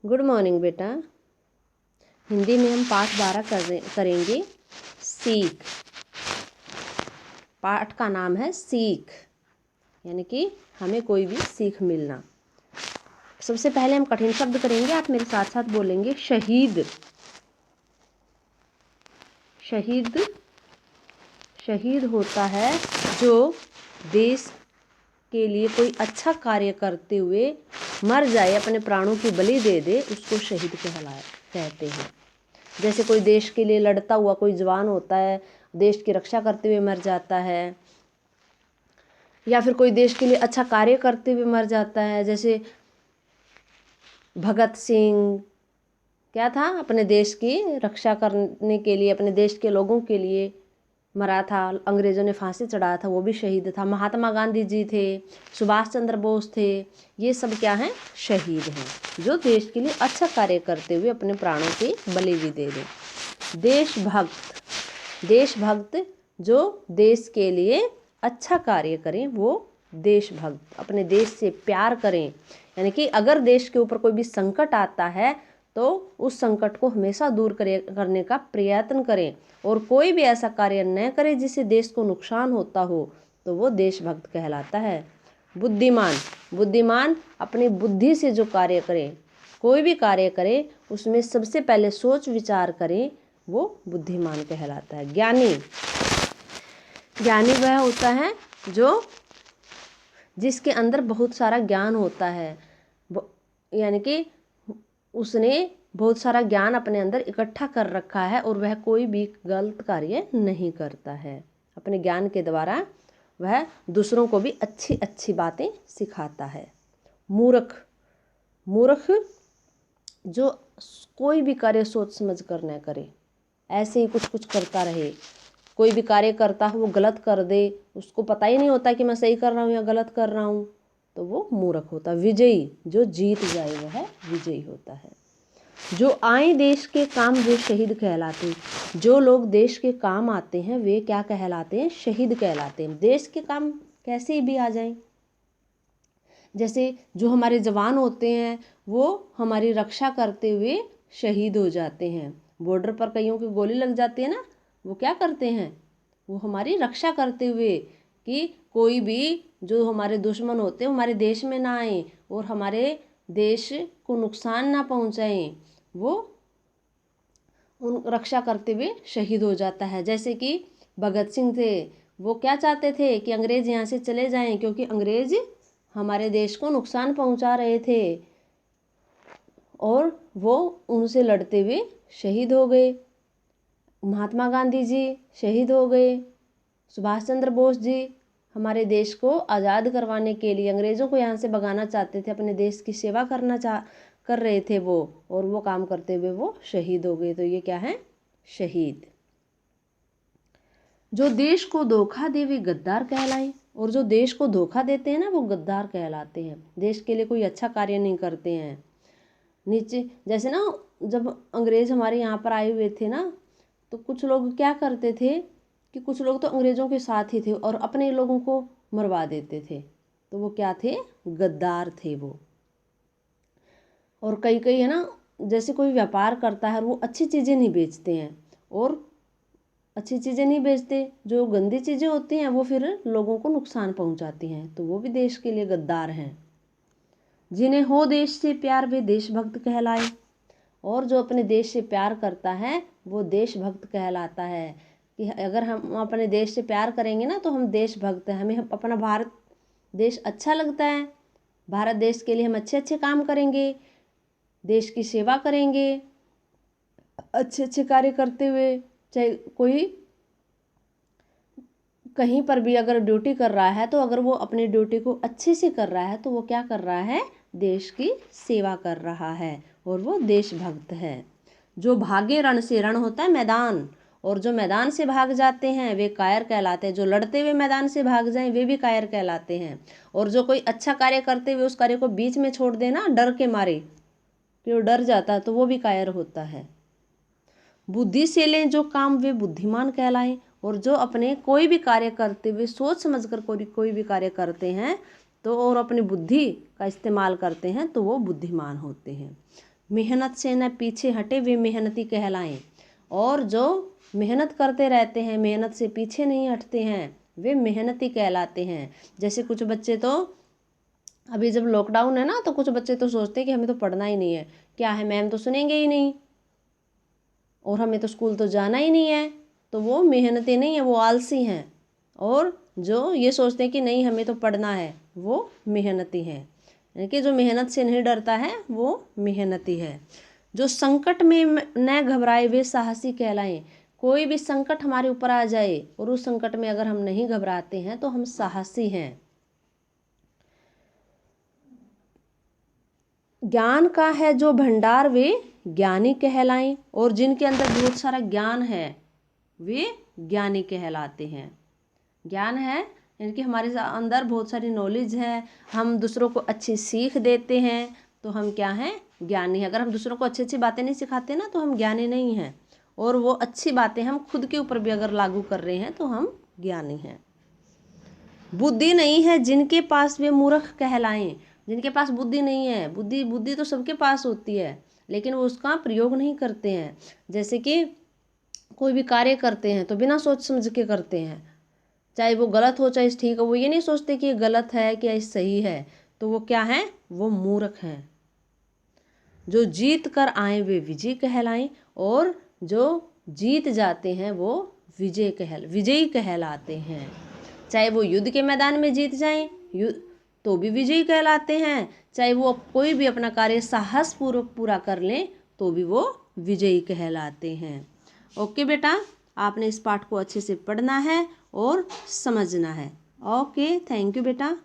Good morning बेटा। हिंदी में हम पाठ 12 करेंगे सीख। पाठ का नाम है सीख, यानी कि हमें कोई भी सीख मिलना। सबसे पहले हम कठिन शब्द करेंगे, आप मेरे साथ साथ बोलेंगे शहीद। शहीद शहीद होता है जो देश के लिए कोई अच्छा कार्य करते हुए मर जाए, अपने प्राणों की बलि दे दे, उसको शहीद कहते हैं। जैसे कोई देश के लिए लड़ता हुआ कोई जवान होता है, देश की रक्षा करते हुए मर जाता है, या फिर कोई देश के लिए अच्छा कार्य करते हुए मर जाता है। जैसे भगत सिंह क्या था, अपने देश की रक्षा करने के लिए, अपने देश के लोगों के लिए मरा था, अंग्रेज़ों ने फांसी चढ़ाया था, वो भी शहीद था। महात्मा गांधी जी थे, सुभाष चंद्र बोस थे, ये सब क्या हैं, शहीद हैं, जो देश के लिए अच्छा कार्य करते हुए अपने प्राणों की बलि भी दे दें। देशभक्त जो देश के लिए अच्छा कार्य करें, वो देशभक्त, अपने देश से प्यार करें। यानी कि अगर देश के ऊपर कोई भी संकट आता है तो उस संकट को हमेशा दूर करने का प्रयत्न करें, और कोई भी ऐसा कार्य न करें जिससे देश को नुकसान होता हो, तो वो देशभक्त कहलाता है। बुद्धिमान अपनी बुद्धि से जो कार्य करें, कोई भी कार्य करें उसमें सबसे पहले सोच विचार करें, वो बुद्धिमान कहलाता है। ज्ञानी वह होता है जो जिसके अंदर बहुत सारा ज्ञान होता है, यानी कि उसने बहुत सारा ज्ञान अपने अंदर इकट्ठा कर रखा है और वह कोई भी गलत कार्य नहीं करता है। अपने ज्ञान के द्वारा वह दूसरों को भी अच्छी अच्छी बातें सिखाता है। मूर्ख जो कोई भी कार्य सोच समझ कर न करे, ऐसे ही कुछ कुछ करता रहे, कोई भी कार्य करता है वो गलत कर दे, उसको पता ही नहीं होता कि मैं सही कर रहा हूँ या गलत कर रहा हूँ, तो वो मूर्ख होता है। विजयी जो जीत जाए वह विजयी होता है। जो आए देश के काम वे शहीद कहलाते हैं। जो लोग देश के काम आते हैं वे क्या कहलाते हैं, शहीद कहलाते हैं। देश के काम कैसे भी आ जाएं, जैसे जो हमारे जवान होते हैं वो हमारी रक्षा करते हुए शहीद हो जाते हैं। बॉर्डर पर कईयों की गोली लग जाती है ना, वो क्या करते हैं, वो हमारी रक्षा करते हुए कि कोई भी जो हमारे दुश्मन होते हैं हमारे देश में ना आए और हमारे देश को नुकसान ना पहुंचाएं, वो उन रक्षा करते हुए शहीद हो जाता है। जैसे कि भगत सिंह थे, वो क्या चाहते थे कि अंग्रेज यहाँ से चले जाएं, क्योंकि अंग्रेज हमारे देश को नुकसान पहुंचा रहे थे, और वो उनसे लड़ते हुए शहीद हो गए। महात्मा गांधी जी शहीद हो गए। सुभाष चंद्र बोस जी हमारे देश को आज़ाद करवाने के लिए, अंग्रेज़ों को यहाँ से भगाना चाहते थे, अपने देश की सेवा कर रहे थे वो, और वो काम करते हुए वो शहीद हो गए। तो ये क्या है, शहीद। जो देश को धोखा दे वे गद्दार कहलाए, और जो देश को धोखा देते हैं ना वो गद्दार कहलाते हैं। देश के लिए कोई अच्छा कार्य नहीं करते हैं। नीचे जैसे ना, जब अंग्रेज़ हमारे यहाँ पर आए हुए थे ना, तो कुछ लोग क्या करते थे कि कुछ लोग तो अंग्रेज़ों के साथ ही थे और अपने लोगों को मरवा देते थे, तो वो क्या थे, गद्दार थे वो। और कई कई है ना, जैसे कोई व्यापार करता है वो अच्छी चीज़ें नहीं बेचते हैं, और अच्छी चीज़ें नहीं बेचते, जो गंदी चीज़ें होती हैं वो फिर लोगों को नुकसान पहुंचाती हैं, तो वो भी देश के लिए गद्दार हैं। जिन्हें हो देश से प्यार वे देशभक्त कहलाए, और जो अपने देश से प्यार करता है वो देशभक्त कहलाता है। कि अगर हम अपने देश से प्यार करेंगे ना तो हम देशभक्त हैं, हमें अपना भारत देश अच्छा लगता है, भारत देश के लिए हम अच्छे अच्छे काम करेंगे, देश की सेवा करेंगे, अच्छे अच्छे कार्य करते हुए। चाहे कोई कहीं पर भी अगर ड्यूटी कर रहा है, तो अगर वो अपनी ड्यूटी को अच्छे से कर रहा है तो वो क्या कर रहा है, देश की सेवा कर रहा है, और वो देशभक्त है। जो भागे रण से, रण होता है मैदान, और जो मैदान से भाग जाते हैं वे कायर कहलाते हैं। जो लड़ते हुए मैदान से भाग जाएं वे भी कायर कहलाते हैं। और जो कोई अच्छा कार्य करते हुए उस कार्य को बीच में छोड़ देना डर के मारे, कि वो डर जाता है, तो वो भी कायर होता है। बुद्धि से लें जो काम वे बुद्धिमान कहलाएं, और जो अपने कोई भी कार्य करते हुए सोच समझकर कोई भी कार्य करते हैं तो, और अपनी बुद्धि का इस्तेमाल करते हैं, तो वो बुद्धिमान होते हैं। मेहनत से न पीछे हटे वे मेहनती कहलाएं। और जो मेहनत करते रहते हैं, मेहनत से पीछे नहीं हटते हैं, वे मेहनती कहलाते हैं। जैसे कुछ बच्चे तो अभी जब लॉकडाउन है ना, तो कुछ बच्चे तो सोचते हैं कि हमें तो पढ़ना ही नहीं है, क्या है मैम तो सुनेंगे ही नहीं, और हमें तो स्कूल तो जाना ही नहीं है, तो वो मेहनती नहीं है, वो आलसी हैं। और जो ये सोचते हैं कि नहीं हमें तो पढ़ना है, वो मेहनती हैं। यानी कि जो मेहनत से नहीं डरता है वो मेहनती है। जो संकट में न घबराए वे साहसी कहलाएं। कोई भी संकट हमारे ऊपर आ जाए और उस संकट में अगर हम नहीं घबराते हैं तो हम साहसी हैं। ज्ञान का है जो भंडार वे ज्ञानी कहलाएं। और जिनके अंदर बहुत सारा ज्ञान है वे ज्ञानी कहलाते हैं। ज्ञान है यानी कि हमारे अंदर बहुत सारी नॉलेज है, हम दूसरों को अच्छी सीख देते हैं, तो हम क्या हैं, ज्ञानी हैं। अगर हम दूसरों को अच्छी अच्छी बातें नहीं सिखाते ना, तो हम ज्ञानी नहीं हैं। और वो अच्छी बातें हम खुद के ऊपर भी अगर लागू कर रहे हैं तो हम ज्ञानी हैं। बुद्धि नहीं है जिनके पास वे मूर्ख कहलाएं। जिनके पास बुद्धि नहीं है, बुद्धि तो सबके पास होती है, लेकिन वो उसका प्रयोग नहीं करते हैं। जैसे कि कोई भी कार्य करते हैं तो बिना सोच समझ के करते हैं, चाहे वो गलत हो चाहे ठीक हो, वो ये नहीं सोचते कि ये गलत है कि ये सही है, तो वो क्या है, वो मूर्ख हैं। जो जीत कर आए वे विजय कहलाएं। और जो जीत जाते हैं वो विजयी कहलाते हैं। चाहे वो युद्ध के मैदान में जीत जाएं तो भी विजयी कहलाते हैं, चाहे वो कोई भी अपना कार्य साहसपूर्वक पूरा कर लें तो भी वो विजयी कहलाते हैं। ओके बेटा, आपने इस पाठ को अच्छे से पढ़ना है और समझना है। ओके, थैंक यू बेटा।